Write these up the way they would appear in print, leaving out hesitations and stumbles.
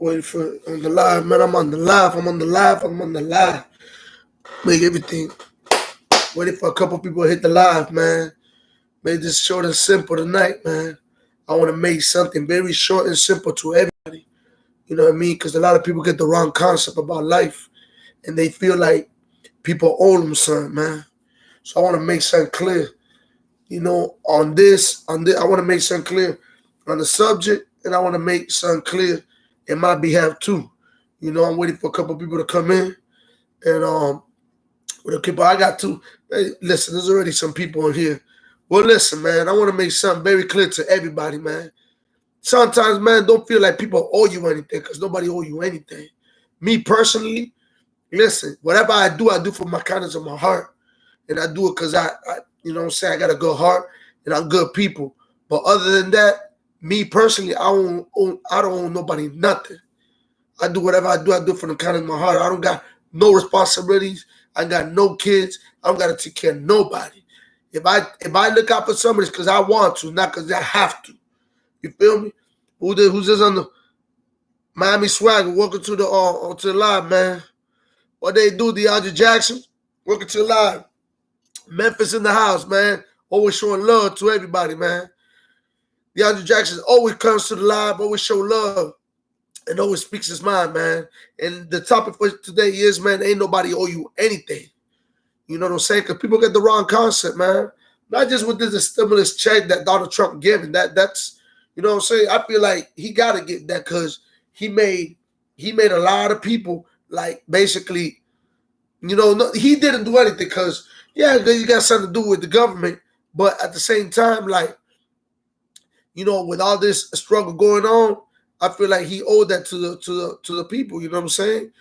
Waiting for on the live, man. I'm on the live. I'm on the live. I'm on the live. Make everything. Waiting for a couple people to hit the live, man. Made this short and simple tonight, man. I want to make something very short and simple to everybody. You know what I mean? Because a lot of people get the wrong concept about life, and they feel like people owe them something, man. So I want to make something clear. You know, I want to make something clear on the subject, and I want to make something clear in my behalf too. You know, I'm waiting for a couple people to come in, and with the people I got to. Hey, listen, there's already some people in here. Well, listen, man, I want to make something very clear to everybody, man. Sometimes, man, don't feel like people owe you anything because nobody owe you anything. Me personally, listen, whatever I do for my kindness of my heart, and I do it because I, you know what I'm saying, I got a good heart and I'm good people. But other than that, me personally, I don't owe nobody nothing. I do whatever I do for the kindness of my heart. I don't got no responsibilities. I got no kids. I don't got to take care of nobody. If I look out for somebody, it's because I want to, not because I have to. You feel me? Who's this on the Miami Swagger? Welcome to the live, man. What they do, DeAndre Jackson? Welcome to the live. Memphis in the house, man. Always showing love to everybody, man. DeAndre Jackson always comes to the live, always show love, and always speaks his mind, man. And the topic for today is, man, ain't nobody owe you anything. You know what I'm saying? Because people get the wrong concept, man. Not just with this stimulus check that Donald Trump giving. That's, you know what I'm saying? I feel like he got to get that because he made a lot of people, like, basically, you know, no, he didn't do anything because, yeah, you got something to do with the government. But at the same time, like, you know, with all this struggle going on, I feel like he owed that to the people. You know what I'm saying?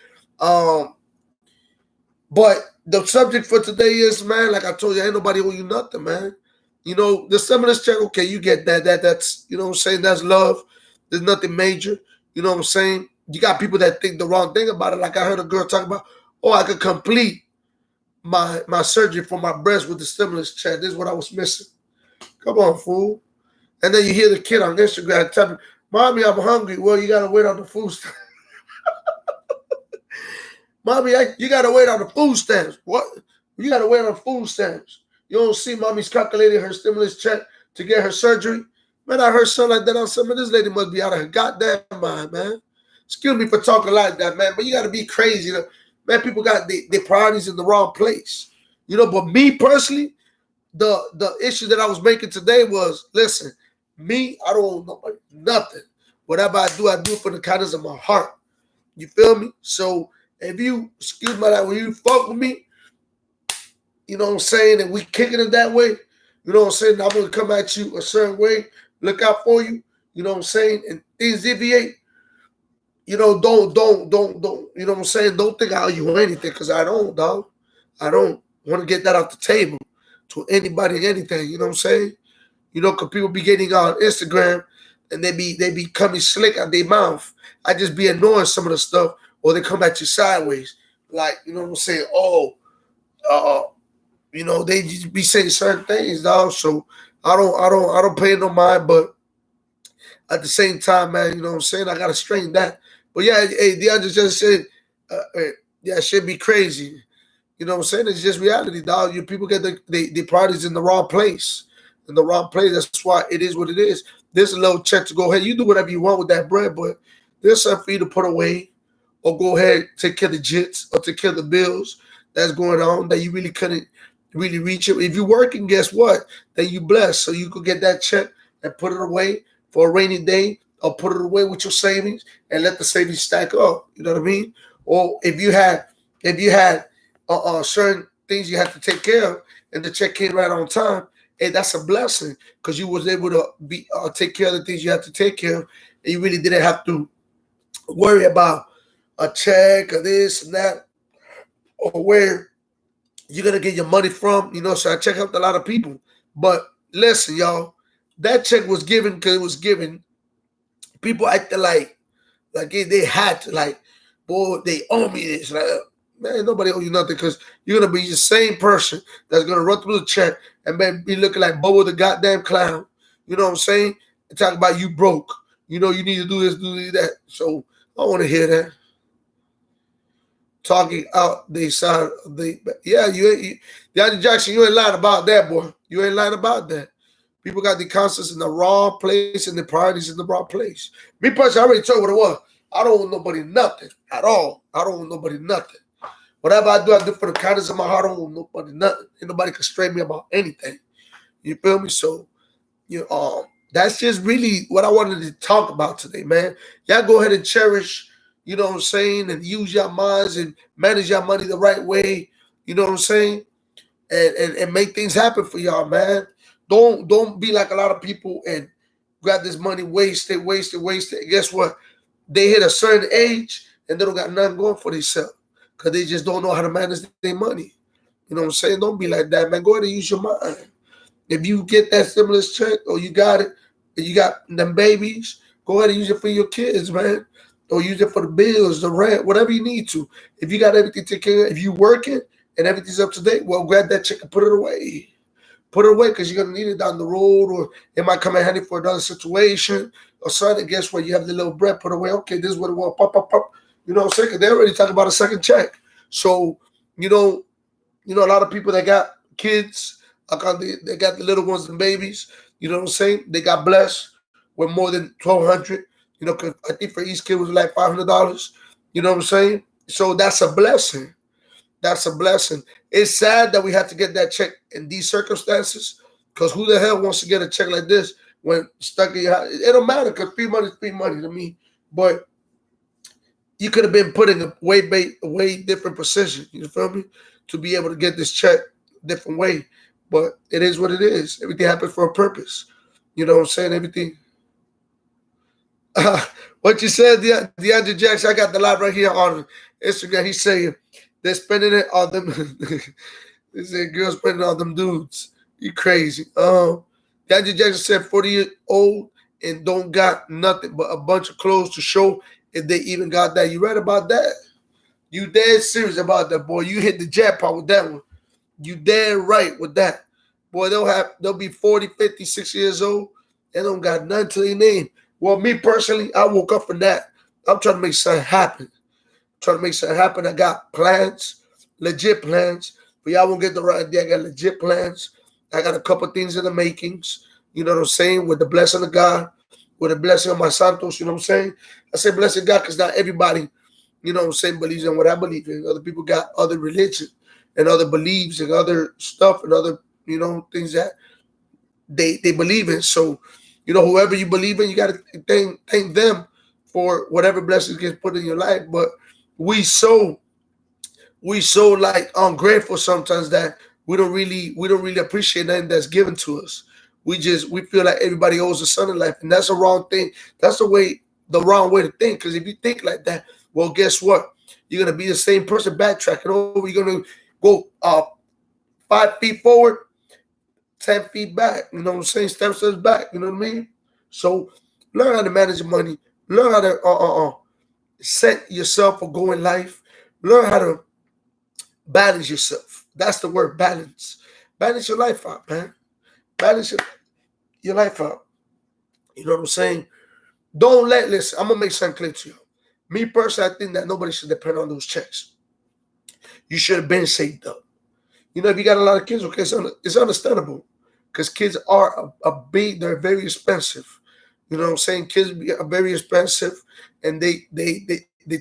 But the subject for today is, man, like I told you, ain't nobody owe you nothing, man. You know, the stimulus check, okay, you get that. That's, you know what I'm saying? That's love. There's nothing major. You know what I'm saying? You got people that think the wrong thing about it. Like I heard a girl talk about, oh, I could complete my surgery for my breast with the stimulus check. This is what I was missing. Come on, fool. And then you hear the kid on Instagram telling, Mommy, I'm hungry. Well, you got to wait on the food stamps. Mommy, you got to wait on the food stamps. What? You got to wait on food stamps. You don't see Mommy's calculating her stimulus check to get her surgery? Man, I heard something like that on something. This lady must be out of her goddamn mind, man. Excuse me for talking like that, man, but you got to be crazy. Man, people got their priorities in the wrong place. You know, but me personally, the issue that I was making today was, listen, me, I don't owe nobody nothing. Whatever I do for the kindness of my heart. You feel me? So if you, excuse my language, when you fuck with me, you know what I'm saying, and we kicking it that way, you know what I'm saying, I'm going to come at you a certain way, look out for you, you know what I'm saying, and things deviate, you know, don't, you know what I'm saying, don't think I owe you anything, because I don't, dog. I don't want to get that off the table to anybody, anything, you know what I'm saying? You know, because people be getting on Instagram and they be coming slick out their mouth. I just be ignoring some of the stuff, or they come at you sideways. Like, you know what I'm saying? Oh, you know, they just be saying certain things, dog. So I don't pay no mind, but at the same time, man, you know what I'm saying? I gotta straighten that. But yeah, hey, DeAndre just said, yeah, it should be crazy. You know what I'm saying? It's just reality, dog. You people get the priorities in the wrong place. In the wrong place. That's why it is what it is. There's a little check to go ahead. You do whatever you want with that bread, but there's something for you to put away or go ahead, take care of the jits or take care of the bills that's going on that you really couldn't really reach it. If you're working, guess what? Then you blessed. So you could get that check and put it away for a rainy day or put it away with your savings and let the savings stack up. You know what I mean? Or if you had certain things you had to take care of and the check came right on time, hey, that's a blessing because you was able to be take care of the things you had to take care of, and you really didn't have to worry about a check or this and that or where you're gonna get your money from. You know, so I check out a lot of people. But listen, y'all, that check was given because it was given. People acting like they had to, like, boy, they owe me this. Like, man, nobody owe you nothing because you're going to be the same person that's going to run through the check and be looking like Bobo the goddamn clown. You know what I'm saying? And talk about you broke. You know, you need to do this, do that. So I want to hear that. Talking out the side of the DeAndre Jackson, you ain't lying about that, boy. You ain't lying about that. People got the concepts in the wrong place and the priorities in the wrong place. Me personally, I already told you what it was. I don't want nobody nothing at all. I don't want nobody nothing. Whatever I do for the kindness of my heart. I don't want nobody nothing. Ain't nobody constrain me about anything. You feel me? So, that's just really what I wanted to talk about today, man. Y'all go ahead and cherish, you know what I'm saying, and use your minds and manage your money the right way, you know what I'm saying, and make things happen for y'all, man. Don't be like a lot of people and grab this money, waste it. And guess what? They hit a certain age and they don't got nothing going for themselves because they just don't know how to manage their money. You know what I'm saying? Don't be like that, man. Go ahead and use your mind. If you get that stimulus check or you got it, and you got them babies, go ahead and use it for your kids, man. Or use it for the bills, the rent, whatever you need to. If you got everything taken care of, if you working and everything's up to date, well, grab that check and put it away. Put it away because you're going to need it down the road, or it might come in handy for another situation or something. Guess what? You have the little bread put away. Okay, this is what it was. Pop, pop, pop. You know what I'm saying? Because they already talking about a second check. So, a lot of people that got kids, they got the little ones and babies. You know what I'm saying? They got blessed with more than $1,200. Because I think for each kid was like $500. You know what I'm saying? So that's a blessing. That's a blessing. It's sad that we have to get that check in these circumstances. Because who the hell wants to get a check like this when stuck in your house? It don't matter because free money is free money to me. But you could have been put in a way different position. You feel me? To be able to get this check a different way. But it is what it is. Everything happens for a purpose. You know what I'm saying? Everything. What you said, DeAndre Jackson, I got the live right here on Instagram. He's saying they're spending it on them. They said girls spending on them dudes. You crazy. DeAndre Jackson said 40 years old and don't got nothing but a bunch of clothes to show if they even got that. You read about that? You dead serious about that, boy. You hit the jackpot with that one. You dead right with that. Boy, they'll be 40, 50, 60 years old. They don't got nothing to their name. Well, me personally, I woke up from that. I'm trying to make something happen. I got plans, legit plans. But y'all won't get the right idea. I got legit plans. I got a couple things in the makings. You know what I'm saying? With the blessing of God, with the blessing of my Santos, you know what I'm saying? I say blessing God because not everybody, you know what I'm saying, believes in what I believe in. Other people got other religion and other beliefs and other stuff and other, things that they believe in. So, whoever you believe in, you got to thank them for whatever blessings gets put in your life. But we so like ungrateful sometimes that we don't really appreciate nothing that's given to us. We feel like everybody owes us something in life, and that's a wrong thing. That's the wrong way to think. Because if you think like that, well, guess what? You're gonna be the same person backtracking over. You're gonna go 5 feet forward, 10 feet back. You know what I'm saying? Steps back. You know what I mean? So learn how to manage your money. Learn how to set yourself for going life. Learn how to balance yourself. That's the word, balance. Balance your life out, man. Balance your life out. You know what I'm saying? Listen, I'm going to make something clear to you. Me personally, I think that nobody should depend on those checks. You should have been saved up. If you got a lot of kids, okay, it's understandable. Because kids are they're very expensive. You know what I'm saying? Kids are very expensive and they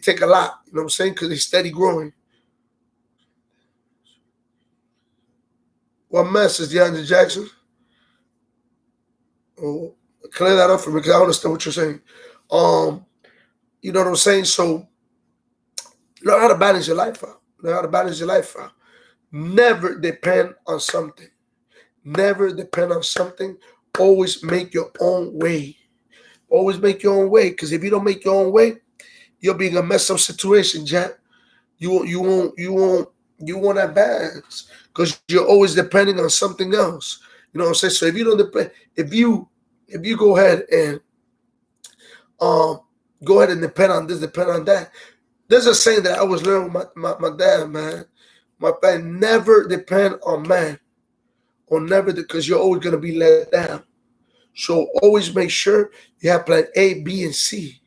take a lot. You know what I'm saying? Because they're steady growing. What message, DeAndre Jackson? Oh, clear that up for me because I understand what you're saying. You know what I'm saying? So learn how to balance your life out. Never depend on something. Always make your own way. Because if you don't make your own way, you'll be in a messed up situation, Jack. You won't advance because you're always depending on something else. You know what I'm saying? So if you don't depend, if you go ahead and depend on this, depend on that. There's a saying that I was learning with my dad, man. My dad, never depend on man, or never, because you're always gonna be let down. So always make sure you have plan A, B, and C.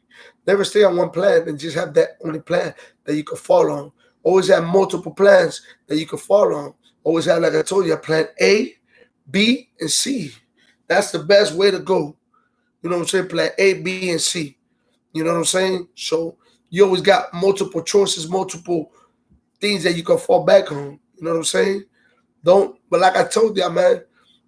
Never stay on one plan and just have that only plan that you can fall on. Always have multiple plans that you can fall on. Always have, like I told you, a plan A, B, and C. That's the best way to go. You know what I'm saying? Plan A, B, and C. You know what I'm saying? So you always got multiple choices, multiple things that you can fall back on. You know what I'm saying? Don't, but like I told you, man,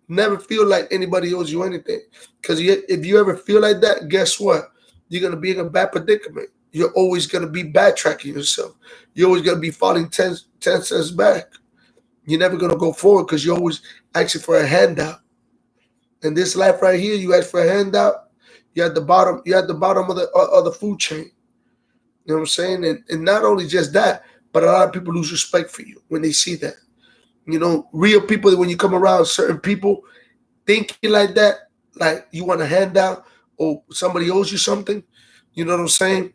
never feel like anybody owes you anything. Because if you ever feel like that, guess what? You're going to be in a bad predicament. You're always going to be backtracking yourself. You're always going to be falling 10 cents back. You're never going to go forward because you're always asking for a handout. In this life right here, you ask for a handout, you're at the bottom of the food chain. You know what I'm saying? And not only just that, but a lot of people lose respect for you when they see that. You know, real people, when you come around certain people thinking like that, like you want a handout or somebody owes you something, you know what I'm saying?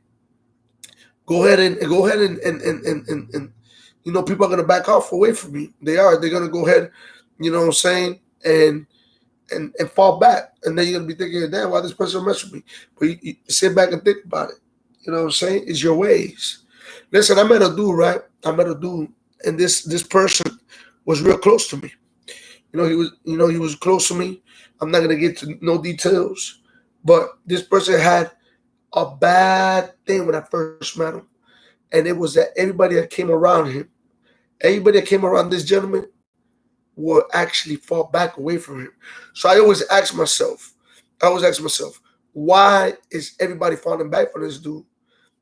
Go ahead and you know, people are gonna back off away from you. They're gonna go ahead, you know what I'm saying, and fall back. And then you're gonna be thinking, damn, why this person mess with me? But you sit back and think about it. You know what I'm saying? It's your ways. Listen, I met a dude, right? And this person was real close to me. He was close to me. I'm not gonna get to no details, but this person had a bad thing when I first met him, and it was that everybody that came around this gentleman, would actually fall back away from him. So I always ask myself, why is everybody falling back from this dude?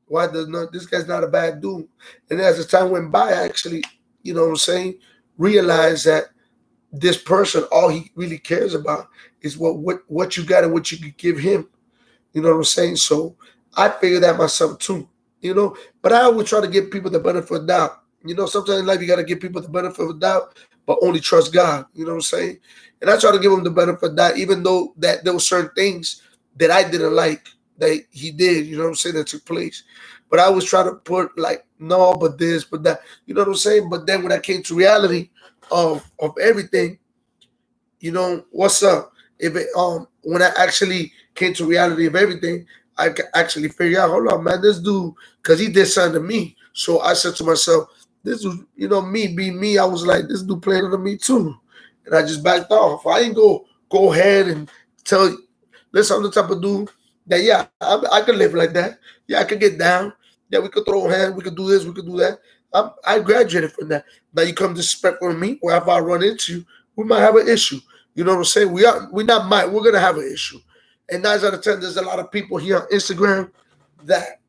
Why does not this guy's not a bad dude? And as the time went by, I actually, you know what I'm saying, realized that this person, all he really cares about is what you got and what you could give him. You know what I'm saying? So I figured that myself too. You know, but I always try to give people the benefit of the doubt. You know, sometimes in life you got to give people the benefit of the doubt, but only trust God. You know what I'm saying? And I try to give him the benefit of that, even though that there were certain things that I didn't like that he did. You know what I'm saying? That took place. But I was trying to put like, no, but this, but that. You know what I'm saying? But then when I came to reality of everything, you know, what's up? If it when I actually came to reality of everything, I could actually figure out, hold on, man, this dude, because he did something to me. So I said to myself, this was, you know, me being me. I was like, this dude playing on me too, and I just backed off. I didn't go ahead and tell you, listen, I'm the type of dude that I could live like that. Yeah, I could get down. Yeah, we could throw hands. We could do this. We could do that. I graduated from that. Now you come disrespect with me, or if I run into you, we might have an issue. You know what I'm saying? We're gonna have an issue. And 9 out of 10, there's a lot of people here on Instagram that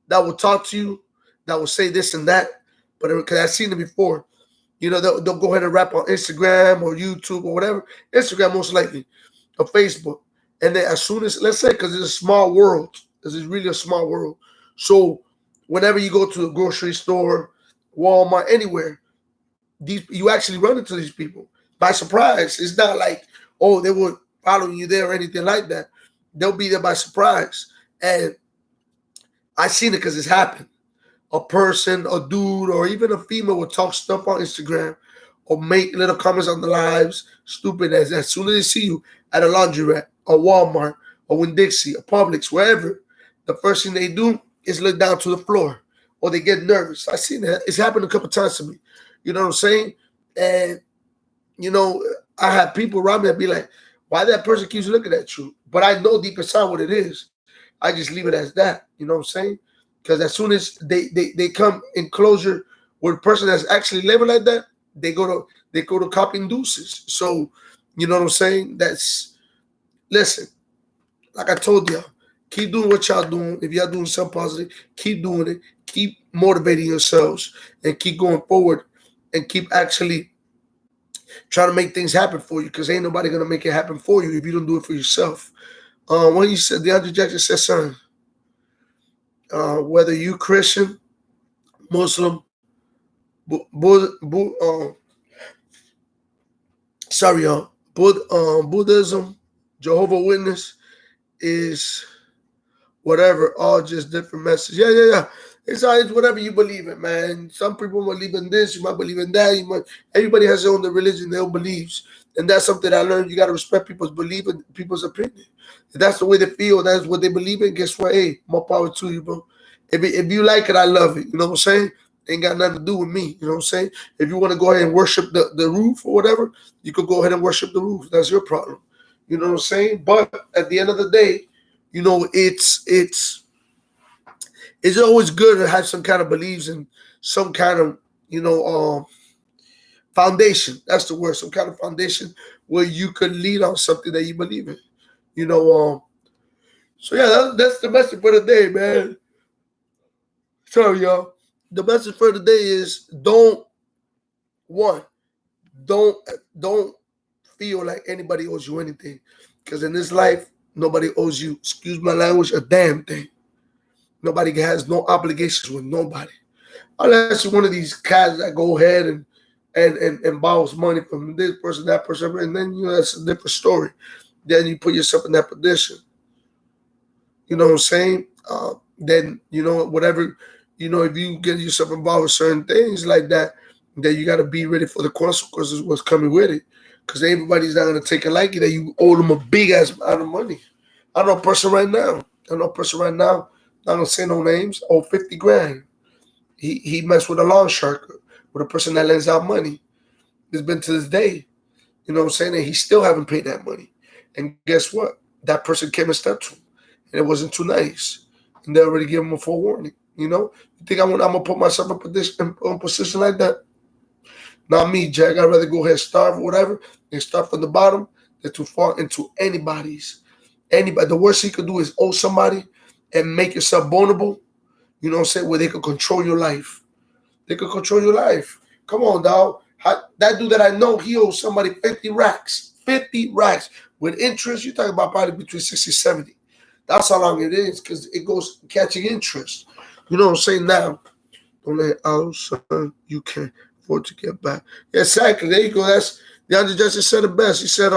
will talk to you, that will say this and that. But because I've seen it before, you know, they'll go ahead and rap on Instagram or YouTube or whatever. Instagram most likely, or Facebook. And then as soon as, let's say, because it's a small world, because it's really a small world. So whenever you go to a grocery store, Walmart, anywhere, you actually run into these people by surprise. It's not like, oh, they were following you there or anything like that. They'll be there by surprise. And I seen it because it's happened. A person, a dude, or even a female will talk stuff on Instagram or make little comments on the lives, stupid as soon as they see you at a laundromat, a Walmart, or Winn-Dixie, a Publix, wherever, the first thing they do is look down to the floor or they get nervous. I seen that. It's happened a couple times to me. You know what I'm saying? And, you know, I have people around me that be like, why that person keeps looking at you? But I know deep inside what it is. I just leave it as that. You know what I'm saying? Because as soon as they come in closure with a person that's actually living like that, they go to copying deuces. So, you know what I'm saying? Listen, like I told y'all, keep doing what y'all doing. If y'all doing something positive, keep doing it. Keep motivating yourselves and keep going forward and keep actually trying to make things happen for you, because ain't nobody gonna make it happen for you if you don't do it for yourself. When you said, DeAndre Jackson said, son, whether you Christian, Muslim, Buddhism, Jehovah Witness, is whatever, all just different messages. Yeah. It's always whatever you believe in, man. Some people believe in this, you might believe in that. Everybody has their own religion, their own beliefs. And that's something I learned. You got to respect people's belief and people's opinion. If that's the way they feel, that's what they believe in, guess what? Hey, more power to you, bro. If you like it, I love it. You know what I'm saying? Ain't got nothing to do with me. You know what I'm saying? If you want to go ahead and worship the roof or whatever, you could go ahead and worship the roof. That's your problem. You know what I'm saying? But at the end of the day, it's always good to have some kind of beliefs and some kind of foundation. That's the word. Some kind of foundation where you could lead on something that you believe in. You know. So yeah, that's the message for the day, man. Sorry, y'all. The message for the day is one, don't don't feel like anybody owes you anything, because in this life nobody owes you. Excuse my language, a damn thing. Nobody has no obligations with nobody, unless you're one of these guys that go ahead and borrows money from this person, that person, and then that's a different story. Then you put yourself in that position. You know what I'm saying? Then whatever, if you get yourself involved with certain things like that, then you got to be ready for the consequences. What's coming with it? Because everybody's not gonna take it like you that you owe them a big ass amount of money. I know a person right now. Not gonna say no names. Owe 50 grand. He messed with a loan shark, with a person that lends out money. It's been to this day. You know what I'm saying? And he still haven't paid that money. And guess what? That person came and stepped to him, and it wasn't too nice. And they already gave him a forewarning. You think I'm gonna put myself in a position like that? Not me, Jack. I'd rather go ahead and starve or whatever and start from the bottom than to fall into anybody. The worst he could do is owe somebody and make yourself vulnerable. You know what I'm saying? Where they could control your life. They could control your life. Come on, dog. That dude that I know, he owes somebody 50 racks. 50 racks. With interest, you're talking about probably between 60 70. That's how long it is, because it goes catching interest. You know what I'm saying? Now, don't let out, son. You can afford to get back. Yeah, exactly. There you go. That's DeAndre Justice said it best. He said,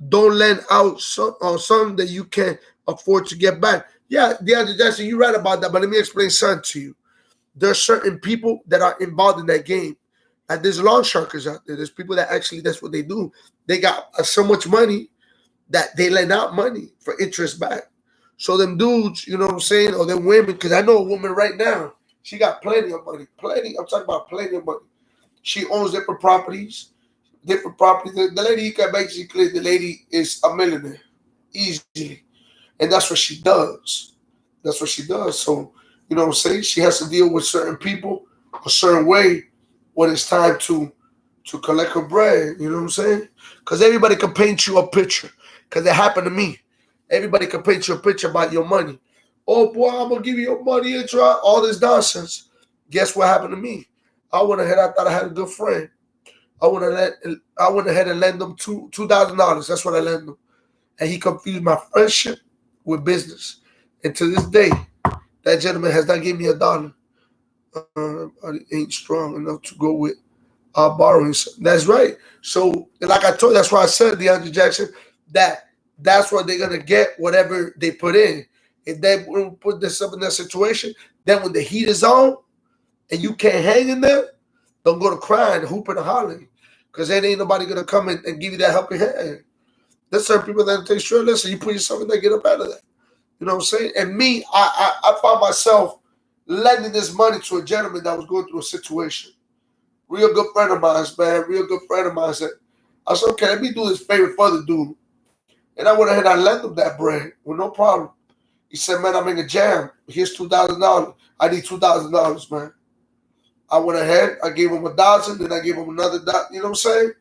don't lend out something that you can't afford to get back. Yeah, DeAndre Jackson, you're right about that, but let me explain something to you. There are certain people that are involved in that game. Like there's loan sharkers out there. There's people that actually, that's what they do. They got so much money that they lend out money for interest back. So them dudes, you know what I'm saying, or them women, because I know a woman right now, she got plenty of money. Plenty. I'm talking about plenty of money. She owns different properties. The lady, you can basically, the lady is a millionaire. Easily. And that's what she does. That's what she does. So, you know what I'm saying? She has to deal with certain people a certain way when it's time to collect her bread. You know what I'm saying? Because everybody can paint you a picture. Because it happened to me. Everybody can paint you a picture about your money. Oh, boy, I'm going to give you your money and try all this nonsense. Guess what happened to me? I went ahead. I thought I had a good friend. I went ahead and lent them $2,000. That's what I lent them. And he confused my friendship with business. And to this day, that gentleman has not given me $1. I ain't strong enough to go with borrowing. That's right. So, like I told you, that's why I said, DeAndre Jackson, that's what they're going to get, whatever they put in. If they put this up in that situation, then when the heat is on and you can't hang in there, don't go to crying, hooping, and hollering. Because then ain't nobody going to come and give you that helping hand. There's certain people that take sure, listen, you put yourself in there, get up out of that. You know what I'm saying? And me, I found myself lending this money to a gentleman that was going through a situation. Real good friend of mine, man. Real good friend of mine said, I said, okay, let me do this favor for the dude. And I went ahead and I lent him that bread with no problem. He said, man, I'm in a jam. Here's $2,000. I need $2,000, man. I went ahead, I gave him $1,000, then I gave him another $1,000, you know what I'm saying?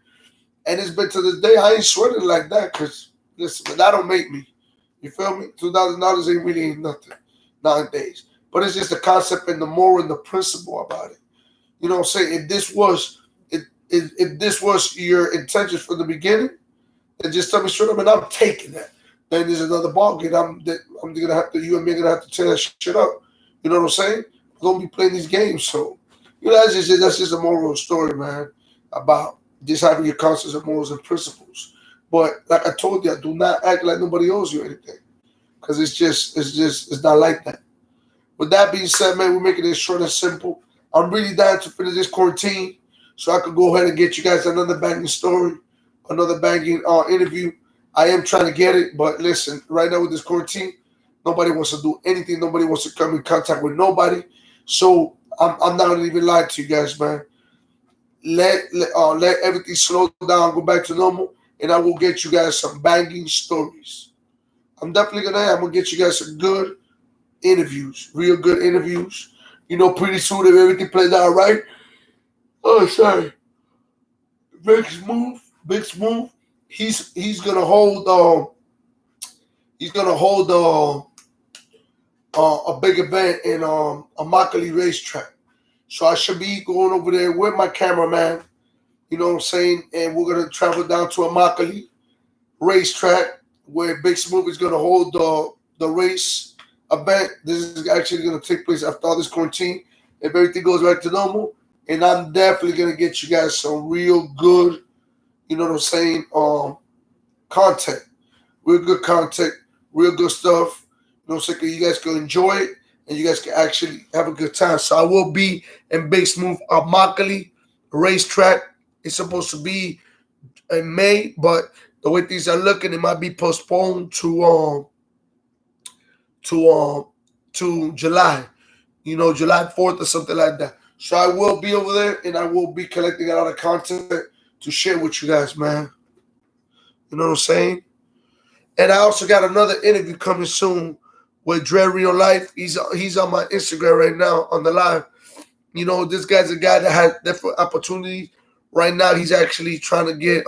And it's been to this day, I ain't sweating like that, because, listen, that don't make me. You feel me? $2,000 ain't nothing nowadays. But it's just the concept and the moral and the principle about it. You know what I'm saying? If this was your intentions from the beginning, then just tell me straight up, and I'm taking that. Then there's another ball game. I'm gonna have to. You and me are gonna have to tear that shit up. You know what I'm saying? We're gonna be playing these games, so that's just a moral story, man. About just having your conscience and morals and principles. But like I told you, do not act like nobody owes you anything, because it's not like that. With that being said, man, we're making it short and simple. I'm really dying to finish this quarantine so I could go ahead and get you guys another banging story. another banging interview. I am trying to get it, but listen, right now with this quarantine, nobody wants to do anything. Nobody wants to come in contact with nobody. So I'm not gonna even lie to you guys, man. Let everything slow down, go back to normal, and I will get you guys some banging stories. I'm gonna get you guys some good interviews, real good interviews. Pretty soon if everything plays out right. Oh, sorry, Big Smooth. He's gonna hold a big event in a Immokalee racetrack. So I should be going over there with my cameraman. You know what I'm saying? And we're gonna travel down to a Immokalee racetrack where Big Smooth is gonna hold the race event. This is actually gonna take place after all this quarantine. If everything goes back to normal, and I'm definitely gonna get you guys some real good, you know what I'm saying, content, real good content, real good stuff. You know what I'm saying? You guys can enjoy it and you guys can actually have a good time. So I will be in Big Smooth Immokalee racetrack. It's supposed to be in May, but the way things are looking, it might be postponed to July. July 4th or something like that. So I will be over there and I will be collecting a lot of content to share with you guys, man. You know what I'm saying? And I also got another interview coming soon with Dre Real Life. He's on my Instagram right now on the live. This guy's a guy that had different opportunities. Right now, he's actually trying to get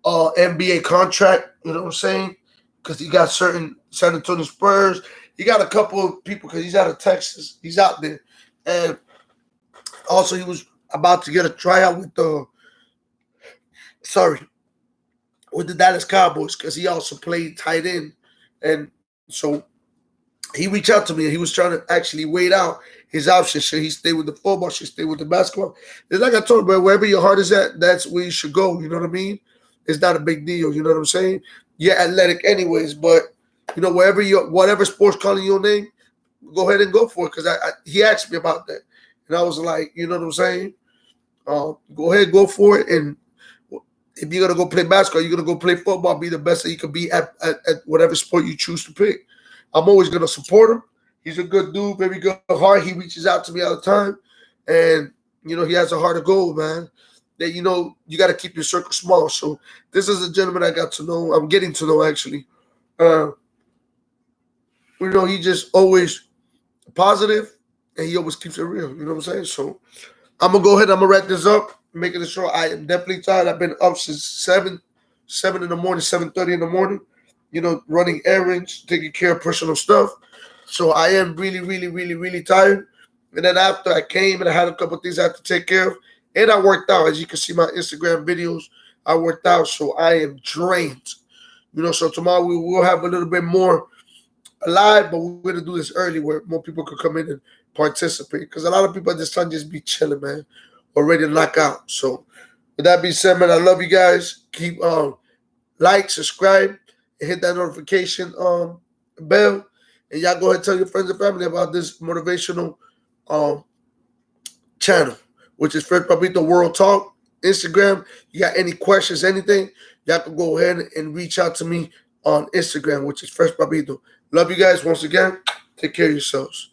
NBA contract. You know what I'm saying? Because he got certain San Antonio Spurs. He got a couple of people because he's out of Texas. He's out there, and also he was about to get a tryout with the Dallas Cowboys because he also played tight end, and so he reached out to me and he was trying to actually wait out his options. Should he stay with the football? Should he stay with the basketball? It's like I told him, wherever your heart is at, that's where you should go. You know what I mean? It's not a big deal. You know what I'm saying? You're athletic anyways, but whatever sports calling your name, go ahead and go for it. Because he asked me about that, and I was like, you know what I'm saying? Go ahead, go for it. And if you're gonna go play basketball, you're gonna go play football, be the best that you can be at whatever sport you choose to pick. I'm always gonna support him. He's a good dude, very good heart. He reaches out to me all the time, and he has a heart of gold, man. That you got to keep your circle small. So this is a gentleman I got to know. I'm getting to know actually. He just always positive, and he always keeps it real. You know what I'm saying? So I'm gonna go ahead. I'm gonna wrap this up, making it short. I am definitely tired. I've been up since 7 in the morning, 7:30 in the morning. Running errands, taking care of personal stuff. So I am really, really, really, really tired. And then after I came and I had a couple of things I had to take care of, and I worked out. As you can see my Instagram videos, I worked out, so I am drained. So tomorrow we will have a little bit more live, but we're gonna do this early where more people could come in and participate. Because a lot of people at this time just be chilling, man, or ready to knock out. So with that being said, man, I love you guys. Keep like, subscribe, and hit that notification bell. And y'all go ahead and tell your friends and family about this motivational channel, which is Fresh Papito World Talk. Instagram, you got any questions, anything, y'all can go ahead and reach out to me on Instagram, which is Fresh Papito. Love you guys once again. Take care of yourselves.